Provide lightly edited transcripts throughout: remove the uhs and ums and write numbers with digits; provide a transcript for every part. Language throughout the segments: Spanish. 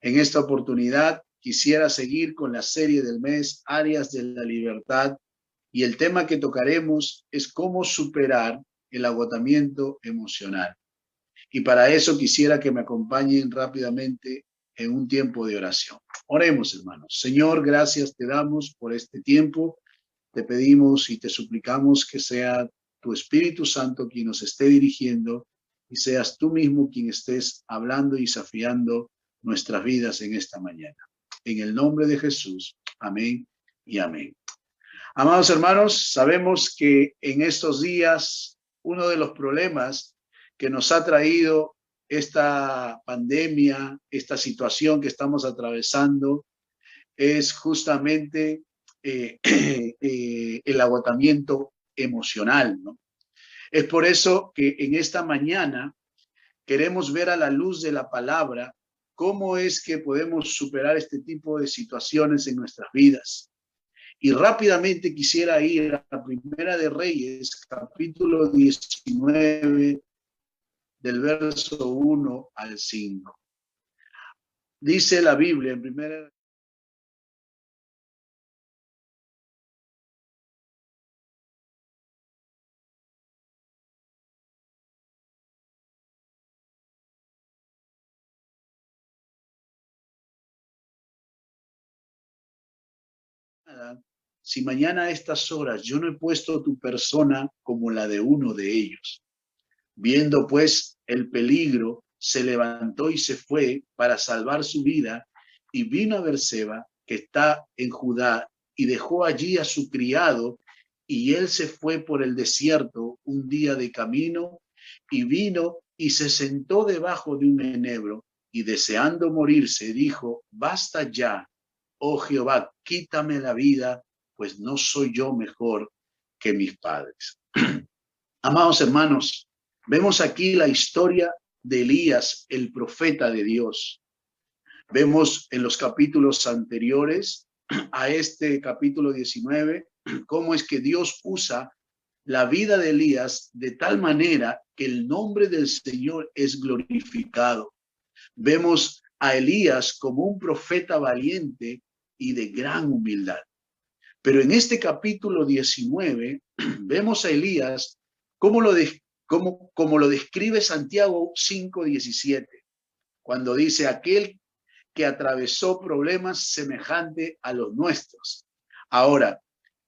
En esta oportunidad quisiera seguir con la serie del mes Áreas de la Libertad y el tema que tocaremos es cómo superar el agotamiento emocional. Y para eso quisiera que me acompañen rápidamente en un tiempo de oración. Oremos, hermanos. Señor, gracias te damos por este tiempo. Te pedimos y te suplicamos que sea tu Espíritu Santo quien nos esté dirigiendo y seas tú mismo quien estés hablando y desafiando nuestras vidas en esta mañana. En el nombre de Jesús. Amén y amén. Amados hermanos, sabemos que en estos días uno de los problemas que nos ha traído esta pandemia, esta situación que estamos atravesando, es justamente el agotamiento emocional, ¿no? Es por eso que en esta mañana queremos ver a la luz de la palabra cómo es que podemos superar este tipo de situaciones en nuestras vidas. Y rápidamente quisiera ir a la Primera de Reyes, capítulo 19, del verso 1 al 5. Dice la Biblia en Primera si mañana a estas horas yo no he puesto tu persona como la de uno de ellos. Viendo pues el peligro, se levantó y se fue para salvar su vida y vino a Berseba, que está en Judá, y dejó allí a su criado, y él se fue por el desierto un día de camino, y vino y se sentó debajo de un enebro, y deseando morirse, dijo: basta ya, oh Jehová, quítame la vida, pues no soy yo mejor que mis padres. Amados hermanos, vemos aquí la historia de Elías, el profeta de Dios. Vemos en los capítulos anteriores a este capítulo 19 cómo es que Dios usa la vida de Elías de tal manera que el nombre del Señor es glorificado. Vemos a Elías como un profeta valiente y de gran humildad. Pero en este capítulo 19 vemos a Elías como lo describe Santiago 5:17, cuando dice: aquel que atravesó problemas semejantes a los nuestros. Ahora,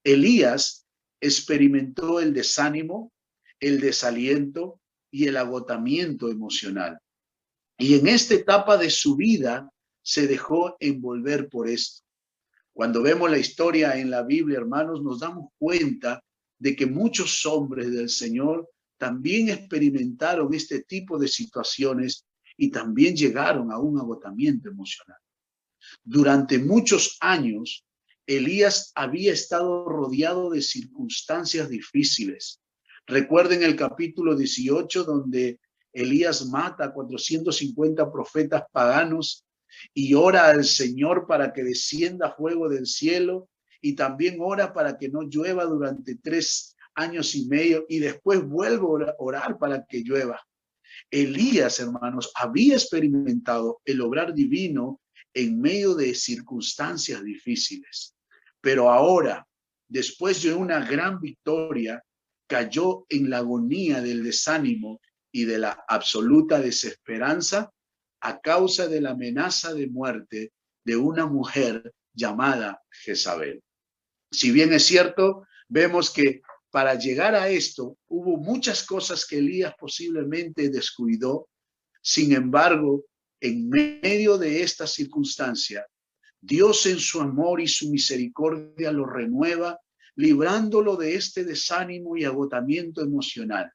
Elías experimentó el desánimo, el desaliento y el agotamiento emocional. Y en esta etapa de su vida se dejó envolver por esto. Cuando vemos la historia en la Biblia, hermanos, nos damos cuenta de que muchos hombres del Señor también experimentaron este tipo de situaciones y también llegaron a un agotamiento emocional. Durante muchos años, Elías había estado rodeado de circunstancias difíciles. Recuerden el capítulo 18, donde Elías mata a 450 profetas paganos y ora al Señor para que descienda fuego del cielo, y también ora para que no llueva durante 3 años y medio, y después vuelve a orar para que llueva. Elías, hermanos, había experimentado el obrar divino en medio de circunstancias difíciles. Pero ahora, después de una gran victoria, cayó en la agonía del desánimo y de la absoluta desesperanza a causa de la amenaza de muerte de una mujer llamada Jezabel. Si bien es cierto, vemos que para llegar a esto hubo muchas cosas que Elías posiblemente descuidó. Sin embargo, en medio de esta circunstancia, Dios en su amor y su misericordia lo renueva, librándolo de este desánimo y agotamiento emocional.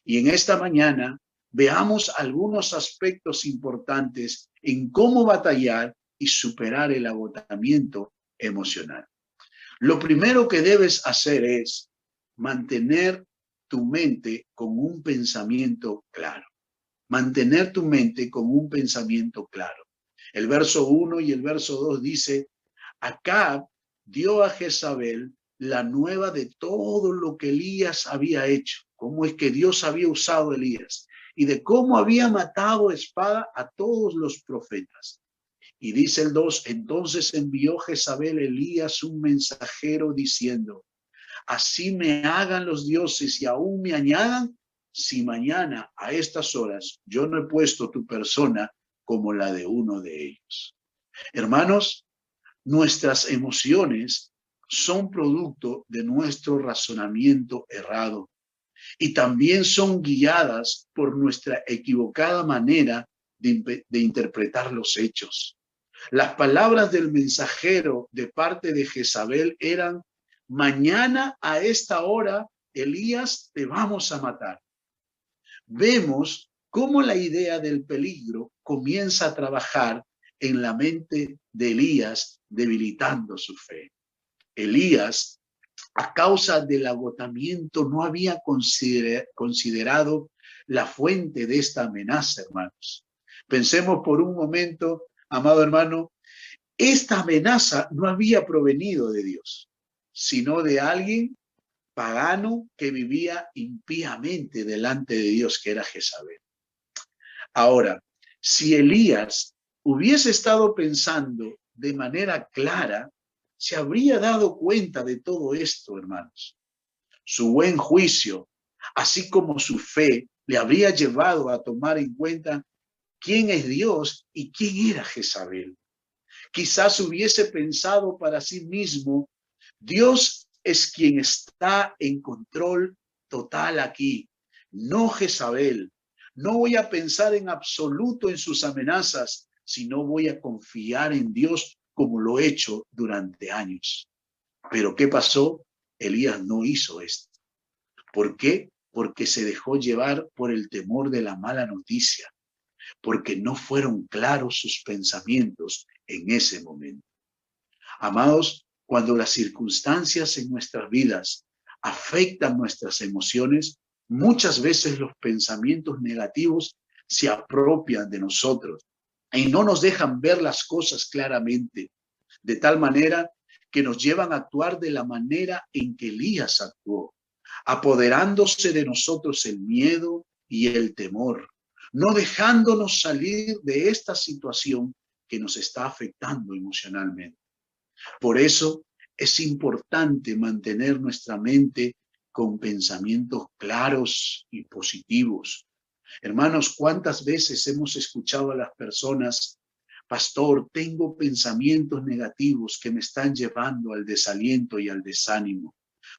Y en esta mañana veamos algunos aspectos importantes en cómo batallar y superar el agotamiento emocional. Lo primero que debes hacer es mantener tu mente con un pensamiento claro. Mantener tu mente con un pensamiento claro. El verso 1 y el verso 2 dice: Acab dio a Jezabel la nueva de todo lo que Elías había hecho, cómo es que Dios había usado a Elías y de cómo había matado a espada a todos los profetas. Y dice el 2, entonces envió Jezabel a Elías un mensajero diciendo, así me hagan los dioses y aún me añadan, si mañana a estas horas yo no he puesto tu persona como la de uno de ellos. Hermanos, nuestras emociones son producto de nuestro razonamiento errado y también son guiadas por nuestra equivocada manera de interpretar los hechos. Las palabras del mensajero de parte de Jezabel eran, mañana a esta hora, Elías, te vamos a matar. Vemos cómo la idea del peligro comienza a trabajar en la mente de Elías, debilitando su fe. Elías, a causa del agotamiento, no había considerado la fuente de esta amenaza, hermanos. Pensemos por un momento, amado hermano, esta amenaza no había provenido de Dios, sino de alguien pagano que vivía impíamente delante de Dios, que era Jezabel. Ahora, si Elías hubiese estado pensando de manera clara, se habría dado cuenta de todo esto, hermanos. Su buen juicio, así como su fe, le habría llevado a tomar en cuenta quién es Dios y quién era Jezabel. Quizás hubiese pensado para sí mismo, Dios es quien está en control total aquí, no Jezabel. No voy a pensar en absoluto en sus amenazas, sino voy a confiar en Dios como lo he hecho durante años. Pero ¿qué pasó? Elías no hizo esto. ¿Por qué? Porque se dejó llevar por el temor de la mala noticia, porque no fueron claros sus pensamientos en ese momento. Amados, cuando las circunstancias en nuestras vidas afectan nuestras emociones, muchas veces los pensamientos negativos se apropian de nosotros y no nos dejan ver las cosas claramente, de tal manera que nos llevan a actuar de la manera en que Elías actuó, apoderándose de nosotros el miedo y el temor, no dejándonos salir de esta situación que nos está afectando emocionalmente. Por eso es importante mantener nuestra mente con pensamientos claros y positivos. Hermanos, ¿cuántas veces hemos escuchado a las personas, pastor, tengo pensamientos negativos que me están llevando al desaliento y al desánimo?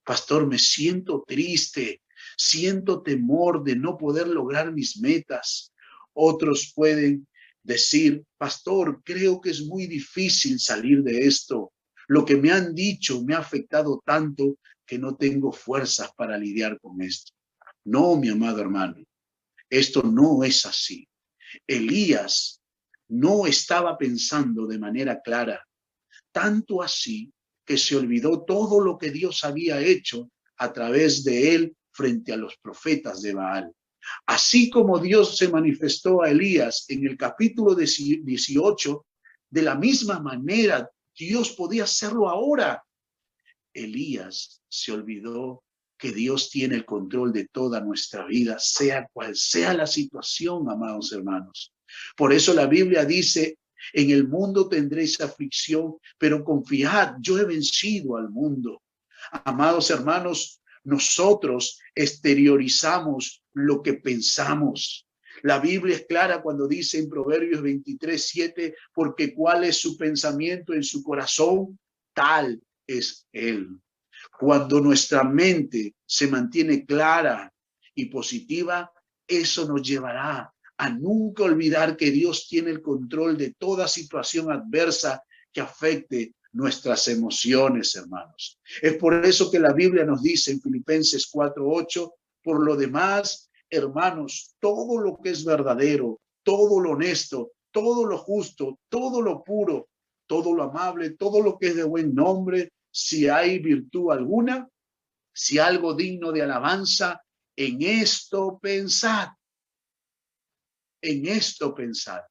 Pastor, me siento triste, siento temor de no poder lograr mis metas. Otros pueden decir, pastor, creo que es muy difícil salir de esto. Lo que me han dicho me ha afectado tanto que no tengo fuerzas para lidiar con esto. No, mi amado hermano, esto no es así. Elías no estaba pensando de manera clara, tanto así que se olvidó todo lo que Dios había hecho a través de él frente a los profetas de Baal. Así como Dios se manifestó a Elías en el capítulo 18, de la misma manera Dios podía hacerlo ahora. Elías se olvidó que Dios tiene el control de toda nuestra vida, sea cual sea la situación, amados hermanos. Por eso la Biblia dice, en el mundo tendréis aflicción, pero confiad, yo he vencido al mundo. Amados hermanos, nosotros exteriorizamos lo que pensamos. La Biblia es clara cuando dice en Proverbios 23:7, porque cuál es su pensamiento en su corazón, tal es él. Cuando nuestra mente se mantiene clara y positiva, eso nos llevará a nunca olvidar que Dios tiene el control de toda situación adversa que afecte nuestras emociones, hermanos. Es por eso que la Biblia nos dice en Filipenses 4:8, por lo demás, hermanos, todo lo que es verdadero, todo lo honesto, todo lo justo, todo lo puro, todo lo amable, todo lo que es de buen nombre, si hay virtud alguna, si algo digno de alabanza, en esto pensad. En esto pensad.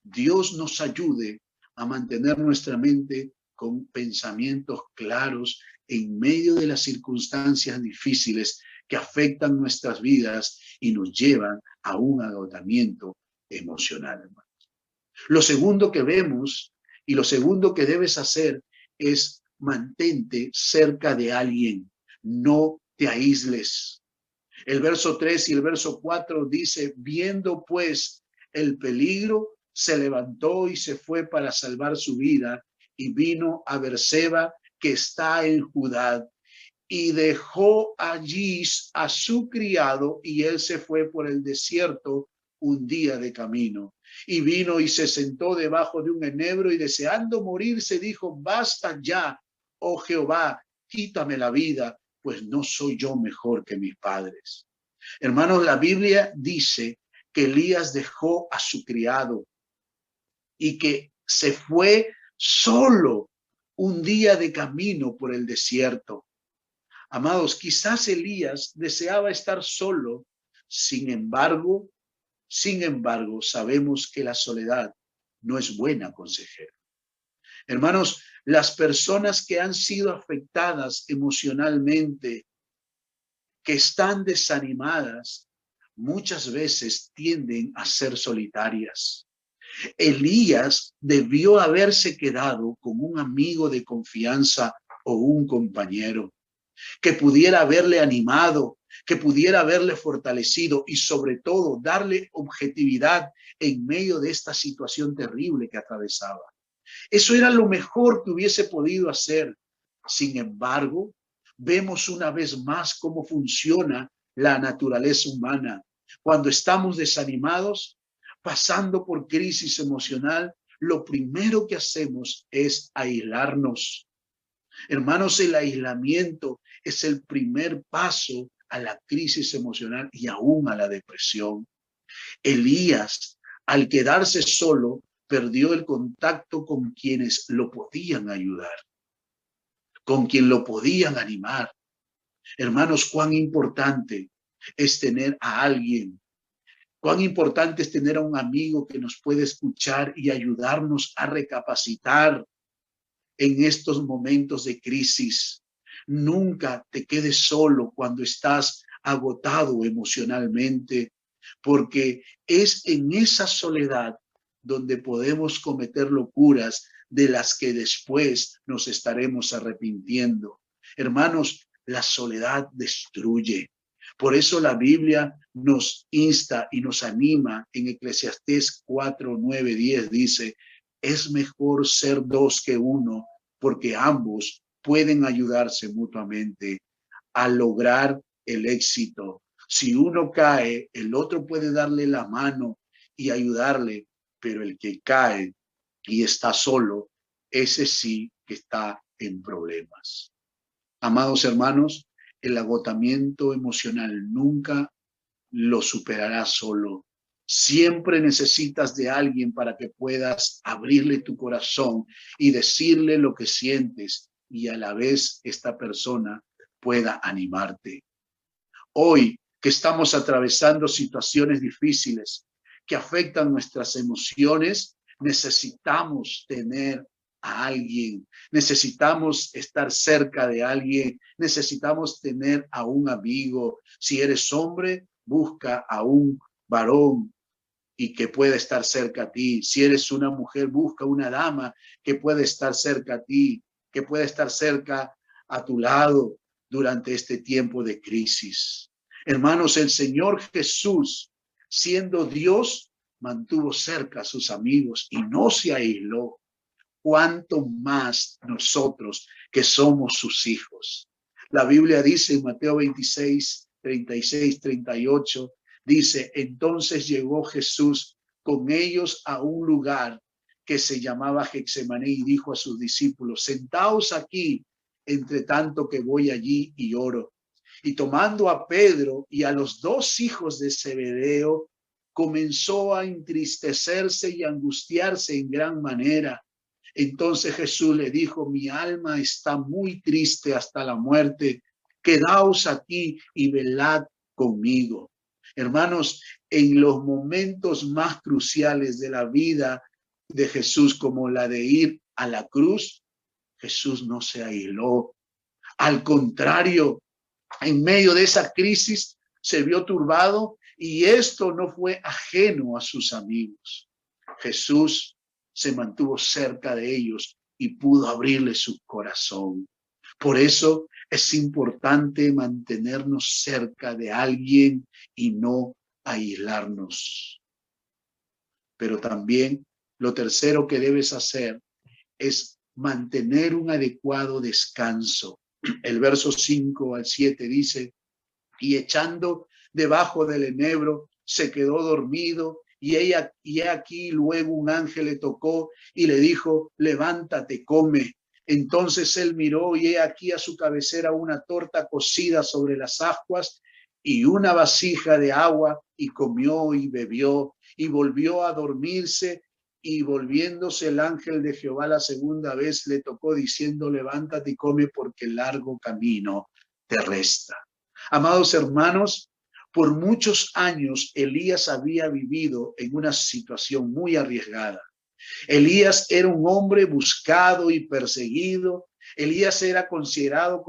Dios nos ayude a mantener nuestra mente con pensamientos claros en medio de las circunstancias difíciles que afectan nuestras vidas y nos llevan a un agotamiento emocional. Lo segundo que vemos Y lo segundo que debes hacer es mantente cerca de alguien. No te aísles. El verso 3 y el verso 4 dice, viendo pues el peligro, se levantó y se fue para salvar su vida y vino a Berseba, que está en Judá, y dejó allí a su criado y él se fue por el desierto un día de camino. Y vino y se sentó debajo de un enebro y deseando morirse dijo, basta ya, oh Jehová, quítame la vida, pues no soy yo mejor que mis padres. Hermanos, la Biblia dice que Elías dejó a su criado y que se fue solo un día de camino por el desierto. Amados, quizás Elías deseaba estar solo, sin embargo, sabemos que la soledad no es buena consejera. Hermanos, las personas que han sido afectadas emocionalmente, que están desanimadas, muchas veces tienden a ser solitarias. Elías debió haberse quedado con un amigo de confianza o un compañero que pudiera haberle animado, que pudiera haberle fortalecido y sobre todo darle objetividad en medio de esta situación terrible que atravesaba. Eso era lo mejor que hubiese podido hacer. Sin embargo, vemos una vez más cómo funciona la naturaleza humana. Cuando estamos desanimados, pasando por crisis emocional, lo primero que hacemos es aislarnos. Hermanos, el aislamiento es el primer paso a la crisis emocional y aún a la depresión. Elías, al quedarse solo, perdió el contacto con quienes lo podían ayudar, con quien lo podían animar. Hermanos, cuán importante es tener a alguien, cuán importante es tener a un amigo que nos puede escuchar y ayudarnos a recapacitar en estos momentos de crisis. Nunca te quedes solo cuando estás agotado emocionalmente, porque es en esa soledad donde podemos cometer locuras de las que después nos estaremos arrepintiendo. Hermanos, la soledad destruye. Por eso la Biblia nos insta y nos anima en Eclesiastés 4, 9, 10 dice, es mejor ser dos que uno, porque ambos pueden ayudarse mutuamente a lograr el éxito. Si uno cae, el otro puede darle la mano y ayudarle, pero el que cae y está solo, ese sí que está en problemas. Amados hermanos, el agotamiento emocional nunca lo superarás solo. Siempre necesitas de alguien para que puedas abrirle tu corazón y decirle lo que sientes y a la vez esta persona pueda animarte. Hoy que estamos atravesando situaciones difíciles que afectan nuestras emociones, necesitamos tener a alguien, necesitamos estar cerca de alguien, necesitamos tener a un amigo. Si eres hombre, busca a un varón y que pueda estar cerca a ti. Si eres una mujer, busca una dama que pueda estar cerca a ti, que pueda estar cerca a tu lado durante este tiempo de crisis. Hermanos, el Señor Jesús, siendo Dios, mantuvo cerca a sus amigos y no se aisló. ¿Cuánto más nosotros que somos sus hijos? La Biblia dice en Mateo 26, 36, 38, dice, entonces llegó Jesús con ellos a un lugar que se llamaba Getsemaní y dijo a sus discípulos, sentaos aquí, entre tanto que voy allí y oro. Y tomando a Pedro y a los dos hijos de Zebedeo, comenzó a entristecerse y angustiarse en gran manera. Entonces Jesús le dijo, mi alma está muy triste hasta la muerte, quedaos aquí y velad conmigo. Hermanos, en los momentos más cruciales de la vida de Jesús, como la de ir a la cruz, Jesús no se aisló. Al contrario, en medio de esa crisis se vio turbado y esto no fue ajeno a sus amigos. Jesús se mantuvo cerca de ellos y pudo abrirles su corazón. Por eso es importante mantenernos cerca de alguien y no aislarnos. Pero también lo tercero que debes hacer es mantener un adecuado descanso. El verso 5 al 7 dice, y echando debajo del enebro, se quedó dormido, y aquí luego un ángel le tocó y le dijo, levántate, come. Entonces él miró y he aquí a su cabecera una torta cocida sobre las ascuas y una vasija de agua, y comió y bebió y volvió a dormirse. Y volviéndose el ángel de Jehová la segunda vez le tocó diciendo, levántate y come porque el largo camino te resta. Amados hermanos, por muchos años Elías había vivido en una situación muy arriesgada. Elías era un hombre buscado y perseguido. Elías era considerado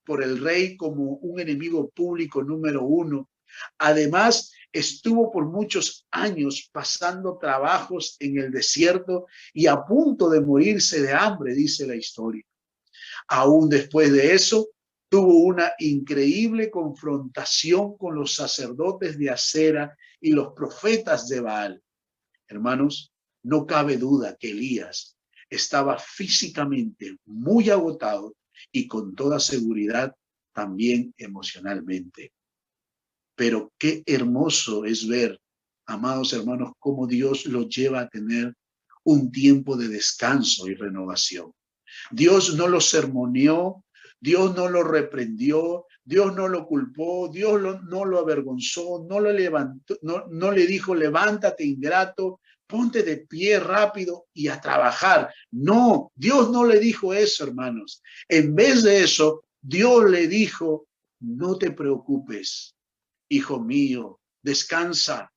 por el rey como un enemigo público número uno. Además, estuvo por muchos años pasando trabajos en el desierto y a punto de morirse de hambre, dice la historia. Aún después de eso, tuvo una increíble confrontación con los sacerdotes de Acera y los profetas de Baal. Hermanos, no cabe duda que Elías estaba físicamente muy agotado y con toda seguridad también emocionalmente. Pero qué hermoso es ver, amados hermanos, cómo Dios los lleva a tener un tiempo de descanso y renovación. Dios no lo sermoneó, Dios no lo reprendió, Dios no lo culpó, Dios no lo avergonzó, no lo levantó, no le dijo, levántate ingrato, ponte de pie rápido y a trabajar. No, Dios no le dijo eso, hermanos. En vez de eso, Dios le dijo, no te preocupes, hijo mío, descansa.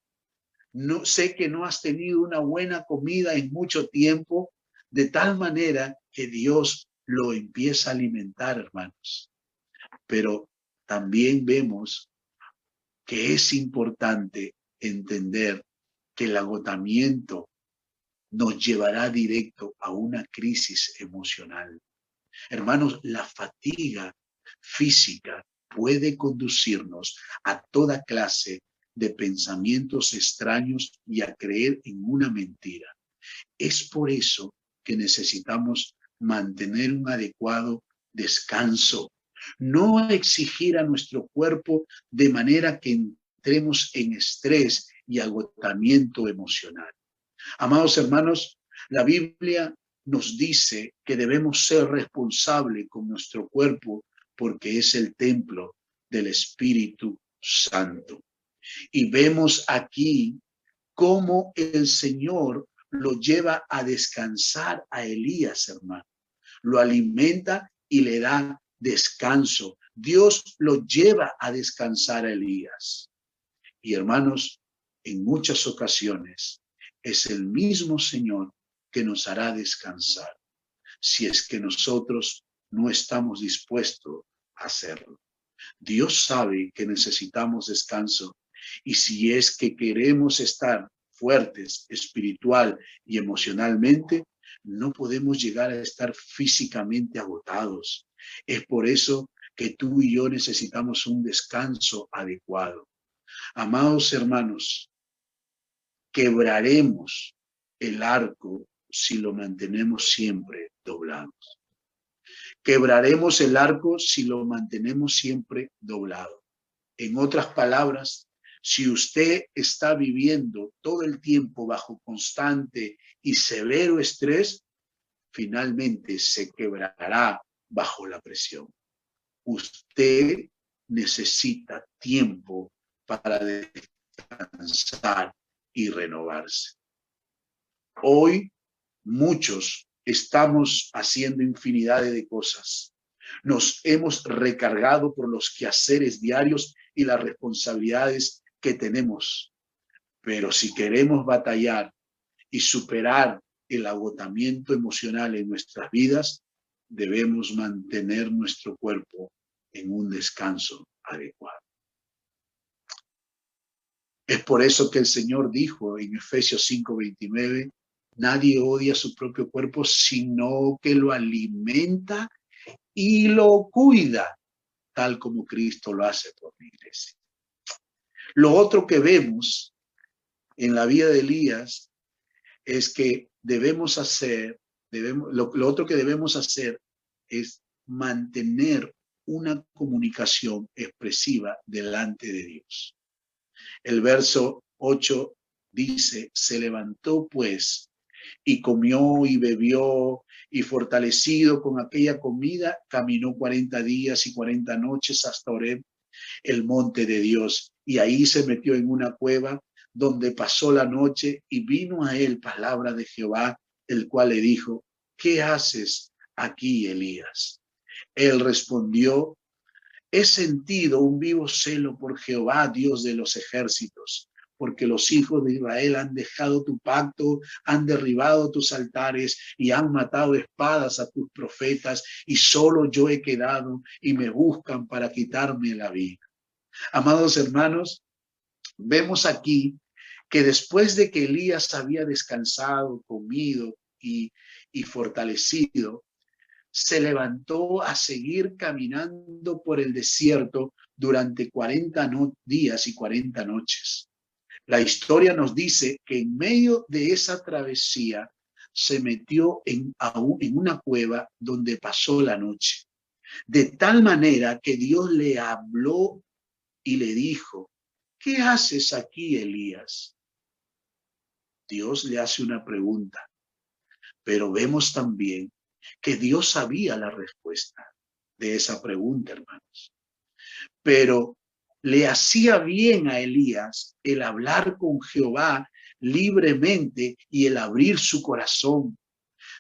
No, sé que no has tenido una buena comida en mucho tiempo, de tal manera que Dios lo empieza a alimentar, hermanos. Pero también vemos que es importante entender que el agotamiento nos llevará directo a una crisis emocional. Hermanos, la fatiga física puede conducirnos a toda clase de pensamientos extraños y a creer en una mentira. Es por eso que necesitamos mantener un adecuado descanso, no exigir a nuestro cuerpo de manera que entremos en estrés y agotamiento emocional. Amados hermanos, la Biblia nos dice que debemos ser responsables con nuestro cuerpo porque es el templo del Espíritu Santo. Y vemos aquí cómo el Señor lo lleva a descansar a Elías, hermano. Lo alimenta y le da descanso. Dios lo lleva a descansar a Elías. Y hermanos, en muchas ocasiones es el mismo Señor que nos hará descansar, si es que nosotros no estamos dispuestos a hacerlo. Dios sabe que necesitamos descanso, y si es que queremos estar fuertes espiritual y emocionalmente, no podemos llegar a estar físicamente agotados. Es por eso que tú y yo necesitamos un descanso adecuado. Amados hermanos, quebraremos el arco si lo mantenemos siempre doblado. Quebraremos el arco si lo mantenemos siempre doblado. En otras palabras, si usted está viviendo todo el tiempo bajo constante y severo estrés, finalmente se quebrará bajo la presión. Usted necesita tiempo para descansar y renovarse. Hoy muchos estamos haciendo infinidad de cosas. Nos hemos recargado por los quehaceres diarios y las responsabilidades que tenemos. Pero si queremos batallar y superar el agotamiento emocional en nuestras vidas, debemos mantener nuestro cuerpo en un descanso adecuado. Es por eso que el Señor dijo en Efesios 5:29, Nadie odia su propio cuerpo, sino que lo alimenta y lo cuida, tal como Cristo lo hace por la iglesia. Lo otro que vemos en la vida de Elías es que lo otro que debemos hacer es mantener una comunicación expresiva delante de Dios. El verso 8 dice, se levantó pues y comió y bebió y fortalecido con aquella comida, caminó 40 días y 40 noches hasta Horeb, el monte de Dios. Y ahí se metió en una cueva donde pasó la noche y vino a él palabra de Jehová, el cual le dijo, ¿qué haces aquí, Elías? Él respondió, he sentido un vivo celo por Jehová, Dios de los ejércitos, porque los hijos de Israel han dejado tu pacto, han derribado tus altares y han matado espadas a tus profetas, y solo yo he quedado y me buscan para quitarme la vida. Amados hermanos, vemos aquí que después de que Elías había descansado, comido y fortalecido, se levantó a seguir caminando por el desierto durante 40 días y 40 noches. La historia nos dice que en medio de esa travesía se metió en una cueva donde pasó la noche. De tal manera que Dios le habló y le dijo, ¿qué haces aquí, Elías? Dios le hace una pregunta, pero vemos también que Dios sabía la respuesta de esa pregunta, hermanos. Pero le hacía bien a Elías el hablar con Jehová libremente y el abrir su corazón.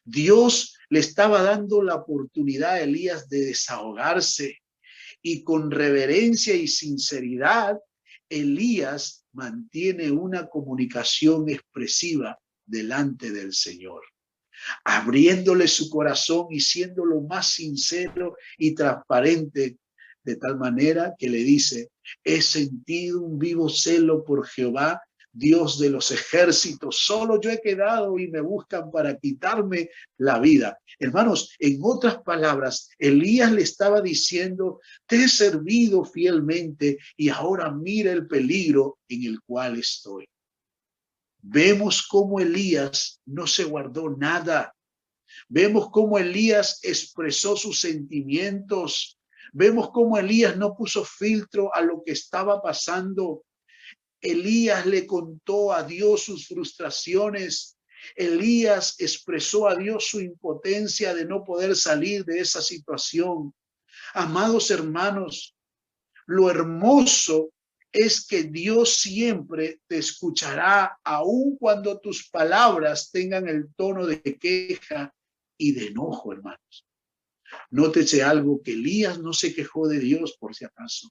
Dios le estaba dando la oportunidad a Elías de desahogarse, y con reverencia y sinceridad, Elías mantiene una comunicación expresiva delante del Señor, abriéndole su corazón y siendo lo más sincero y transparente, de tal manera que le dice, he sentido un vivo celo por Jehová, Dios de los ejércitos, solo yo he quedado y me buscan para quitarme la vida. Hermanos, en otras palabras, Elías le estaba diciendo, te he servido fielmente y ahora mira el peligro en el cual estoy. Vemos cómo Elías no se guardó nada. Vemos cómo Elías expresó sus sentimientos. Vemos cómo Elías no puso filtro a lo que estaba pasando. Elías le contó a Dios sus frustraciones. Elías expresó a Dios su impotencia de no poder salir de esa situación. Amados hermanos, lo hermoso es que Dios siempre te escuchará, aun cuando tus palabras tengan el tono de queja y de enojo, hermanos. Nótese algo, que Elías no se quejó de Dios por si acaso,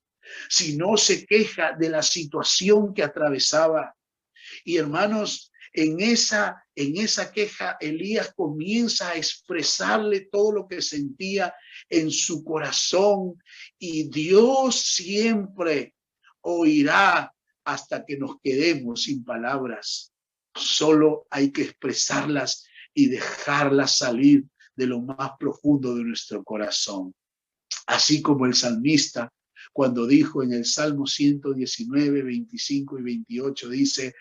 sino se queja de la situación que atravesaba. Y hermanos, en esa queja, Elías comienza a expresarle todo lo que sentía en su corazón, y Dios siempre oirá hasta que nos quedemos sin palabras. Solo hay que expresarlas y dejarlas salir de lo más profundo de nuestro corazón. Así como el salmista, cuando dijo en el Salmo 119, 25 y 28, dice,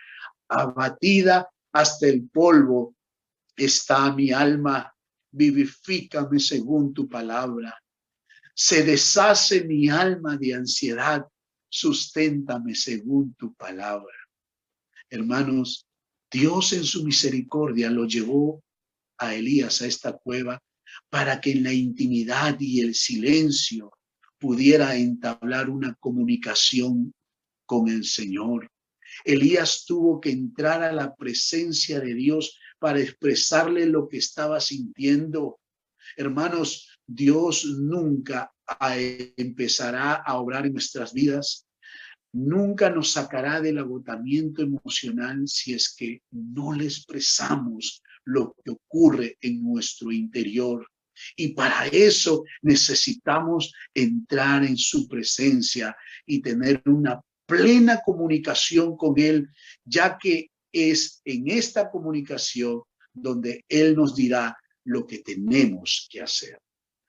abatida hasta el polvo está mi alma, vivifícame según tu palabra. Se deshace mi alma de ansiedad, susténtame según tu palabra. Hermanos, Dios en su misericordia lo llevó a Elías a esta cueva para que en la intimidad y el silencio pudiera entablar una comunicación con el Señor. Elías tuvo que entrar a la presencia de Dios para expresarle lo que estaba sintiendo. Hermanos, Dios nunca empezará a obrar en nuestras vidas. Nunca nos sacará del agotamiento emocional si es que no le expresamos lo que ocurre en nuestro interior. Y para eso necesitamos entrar en su presencia y tener una plena comunicación con Él, ya que es en esta comunicación donde Él nos dirá lo que tenemos que hacer.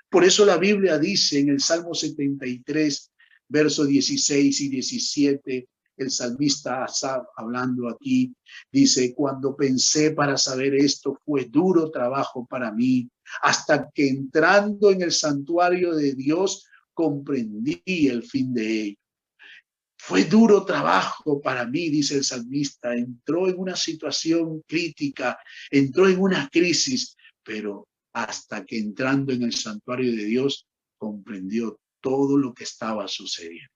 Por eso la Biblia dice en el Salmo 73, versos 16 y 17, el salmista Asaf, hablando aquí, dice: cuando pensé para saber esto, fue duro trabajo para mí, hasta que entrando en el santuario de Dios, comprendí el fin de ello. Fue duro trabajo para mí, dice el salmista. Entró en una situación crítica, entró en una crisis, pero hasta que entrando en el santuario de Dios, comprendió todo lo que estaba sucediendo.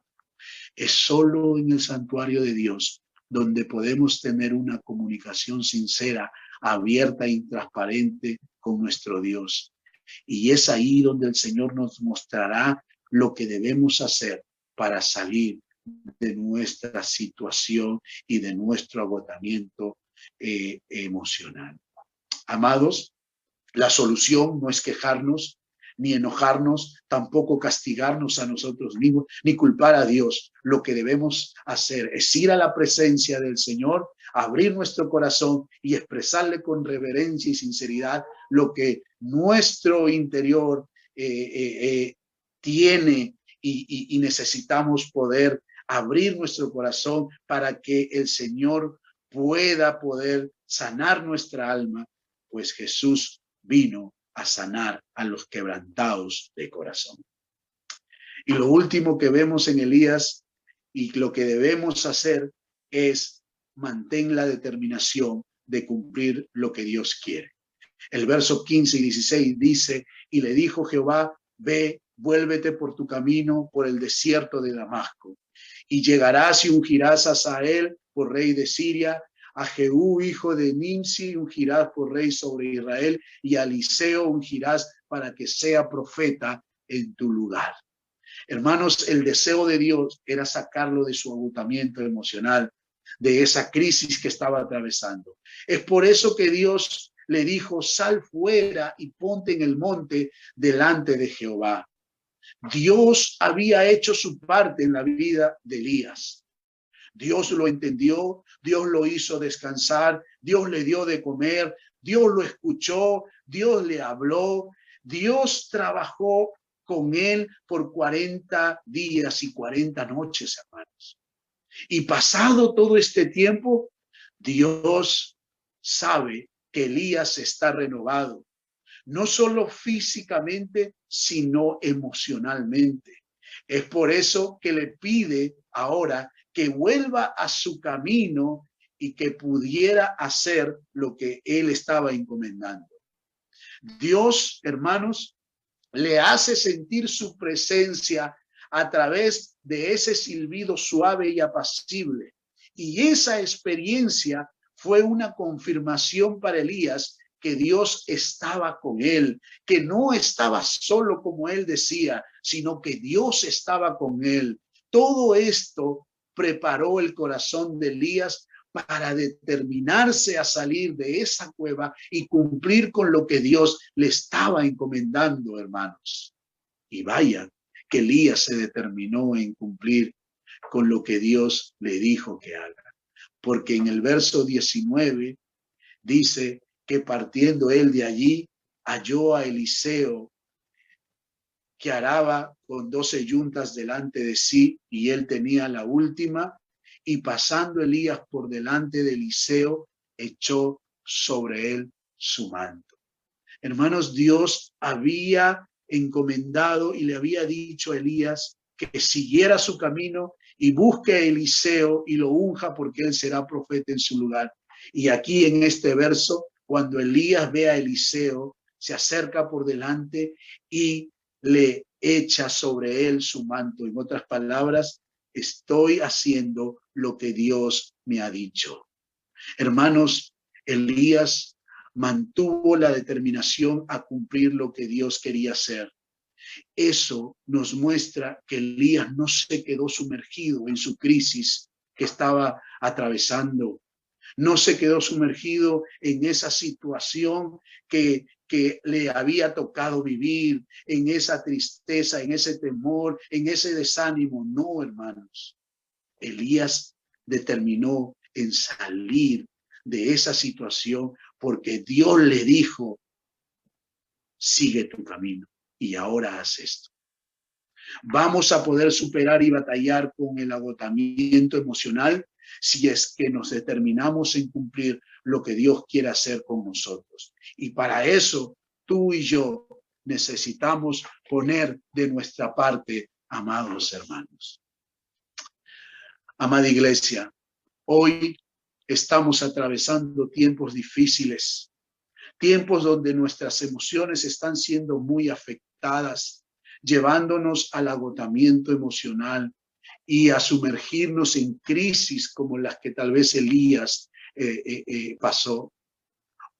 Es solo en el santuario de Dios donde podemos tener una comunicación sincera, abierta e transparente con nuestro Dios. Y es ahí donde el Señor nos mostrará lo que debemos hacer para salir de nuestra situación y de nuestro agotamiento emocional. Amados, la solución no es quejarnos, ni enojarnos, tampoco castigarnos a nosotros mismos, ni culpar a Dios. Lo que debemos hacer es ir a la presencia del Señor, abrir nuestro corazón y expresarle con reverencia y sinceridad lo que nuestro interior tiene y necesitamos poder abrir nuestro corazón para que el Señor pueda poder sanar nuestra alma, pues Jesús vino a sanar a los quebrantados de corazón. Y lo último que vemos en Elías y lo que debemos hacer es mantener la determinación de cumplir lo que Dios quiere. El verso 15 y 16 dice: y le dijo Jehová, ve, vuélvete por tu camino por el desierto de Damasco, y llegarás y ungirás a Hazael por rey de Siria, a Jehú, hijo de Nimsi, ungirás por rey sobre Israel, y a Eliseo ungirás para que sea profeta en tu lugar. Hermanos, el deseo de Dios era sacarlo de su agotamiento emocional, de esa crisis que estaba atravesando. Es por eso que Dios le dijo: sal fuera y ponte en el monte delante de Jehová. Dios había hecho su parte en la vida de Elías. Dios lo entendió, Dios lo hizo descansar, Dios le dio de comer, Dios lo escuchó, Dios le habló, Dios trabajó con él por 40 días y 40 noches, hermanos. Y pasado todo este tiempo, Dios sabe que Elías está renovado, no solo físicamente, sino emocionalmente. Es por eso que le pide ahora que vuelva a su camino y que pudiera hacer lo que él estaba encomendando. Dios, hermanos, le hace sentir su presencia a través de ese silbido suave y apacible. Y esa experiencia fue una confirmación para Elías que Dios estaba con él, que no estaba solo como él decía, sino que Dios estaba con él. Todo esto preparó el corazón de Elías para determinarse a salir de esa cueva y cumplir con lo que Dios le estaba encomendando, hermanos. Y vaya que Elías se determinó en cumplir con lo que Dios le dijo que haga. Porque en el verso 19 dice que partiendo él de allí, halló a Eliseo que araba con 12 yuntas delante de sí, y él tenía la última, y pasando Elías por delante de Eliseo, echó sobre él su manto. Hermanos, Dios había encomendado y le había dicho a Elías que siguiera su camino y busque a Eliseo y lo unja, porque él será profeta en su lugar. Y aquí en este verso, cuando Elías ve a Eliseo, se acerca por delante y le echa sobre él su manto. En otras palabras, estoy haciendo lo que Dios me ha dicho. Hermanos, Elías mantuvo la determinación a cumplir lo que Dios quería hacer. Eso nos muestra que Elías no se quedó sumergido en su crisis que estaba atravesando. No se quedó sumergido en esa situación que le había tocado vivir, en esa tristeza, en ese temor, en ese desánimo. No, hermanos. Elías determinó en salir de esa situación porque Dios le dijo, sigue tu camino y ahora haz esto. Vamos a poder superar y batallar con el agotamiento emocional si es que nos determinamos en cumplir lo que Dios quiere hacer con nosotros. Y para eso, tú y yo necesitamos poner de nuestra parte, amados hermanos. Amada iglesia, hoy estamos atravesando tiempos difíciles, tiempos donde nuestras emociones están siendo muy afectadas, llevándonos al agotamiento emocional y a sumergirnos en crisis como las que tal vez Elías pasó.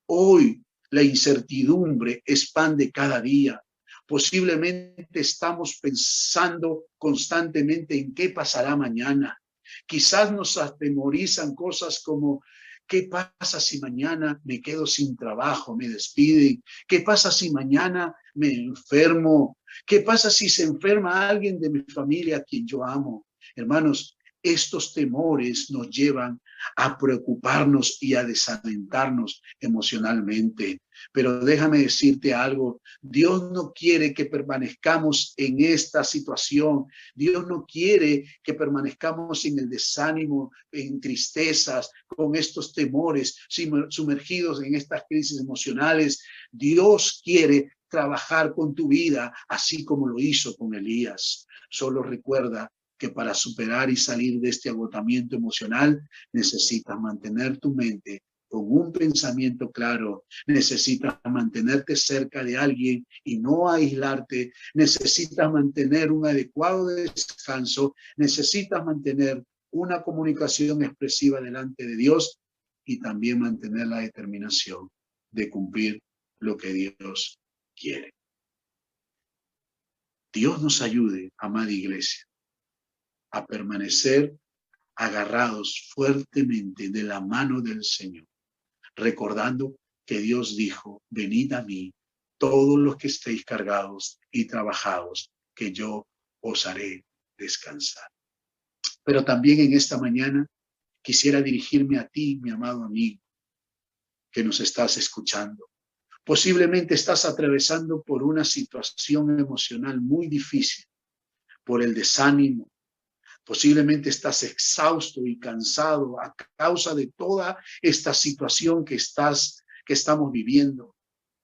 Hoy la incertidumbre expande cada día. Posiblemente estamos pensando constantemente en qué pasará mañana. Quizás nos atemorizan cosas como, ¿qué pasa si mañana me quedo sin trabajo, me despiden? ¿Qué pasa si mañana me enfermo? ¿Qué pasa si se enferma alguien de mi familia a quien yo amo? Hermanos, estos temores nos llevan a preocuparnos y a desalentarnos emocionalmente. Pero déjame decirte algo, Dios no quiere que permanezcamos en esta situación. Dios no quiere que permanezcamos en el desánimo, en tristezas, con estos temores, sumergidos en estas crisis emocionales. Dios quiere trabajar con tu vida, así como lo hizo con Elías. Solo recuerda que para superar y salir de este agotamiento emocional, necesitas mantener tu mente con un pensamiento claro, necesitas mantenerte cerca de alguien y no aislarte, necesitas mantener un adecuado descanso, necesitas mantener una comunicación expresiva delante de Dios y también mantener la determinación de cumplir lo que Dios quiere. Dios nos ayude, amada iglesia, a permanecer agarrados fuertemente de la mano del Señor, recordando que Dios dijo, venid a mí, todos los que estéis cargados y trabajados, que yo os haré descansar. Pero también en esta mañana quisiera dirigirme a ti, mi amado amigo, que nos estás escuchando. Posiblemente estás atravesando por una situación emocional muy difícil, por el desánimo. Posiblemente estás exhausto y cansado a causa de toda esta situación que estamos viviendo.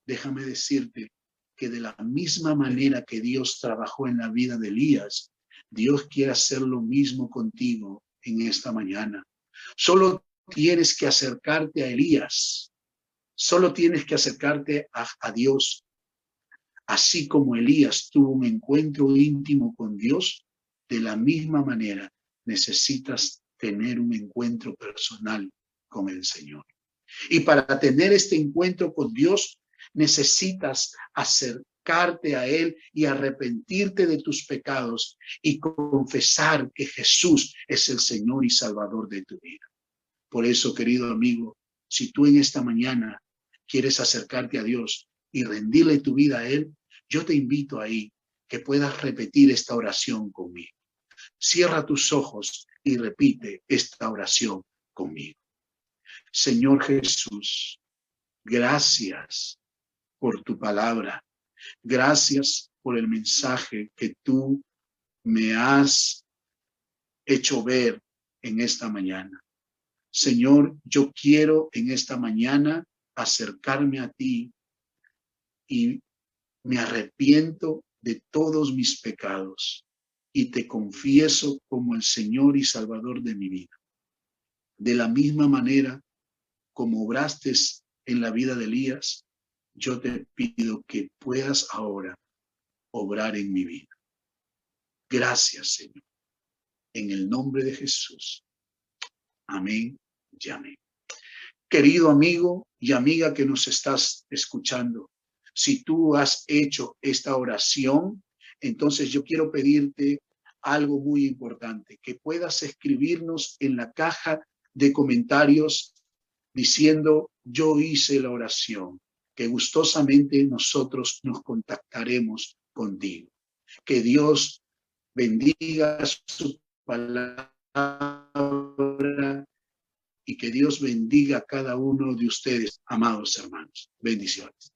Déjame decirte que de la misma manera que Dios trabajó en la vida de Elías, Dios quiere hacer lo mismo contigo en esta mañana. Solo tienes que acercarte a Elías. Solo tienes que acercarte a Dios. Así como Elías tuvo un encuentro íntimo con Dios, de la misma manera necesitas tener un encuentro personal con el Señor. Y para tener este encuentro con Dios, necesitas acercarte a Él y arrepentirte de tus pecados y confesar que Jesús es el Señor y Salvador de tu vida. Por eso, querido amigo, si tú en esta mañana quieres acercarte a Dios y rendirle tu vida a Él, yo te invito ahí que puedas repetir esta oración conmigo. Cierra tus ojos y repite esta oración conmigo. Señor Jesús, gracias por tu palabra. Gracias por el mensaje que tú me has hecho ver en esta mañana. Señor, yo quiero en esta mañana acercarme a ti y me arrepiento de todos mis pecados y te confieso como el Señor y Salvador de mi vida. De la misma manera como obraste en la vida de Elías, yo te pido que puedas ahora obrar en mi vida. Gracias, Señor. En el nombre de Jesús. Amén y amén. Querido amigo y amiga que nos estás escuchando, si tú has hecho esta oración, entonces yo quiero pedirte algo muy importante, que puedas escribirnos en la caja de comentarios diciendo, yo hice la oración, que gustosamente nosotros nos contactaremos contigo. Que Dios bendiga su palabra y que Dios bendiga a cada uno de ustedes, amados hermanos. Bendiciones.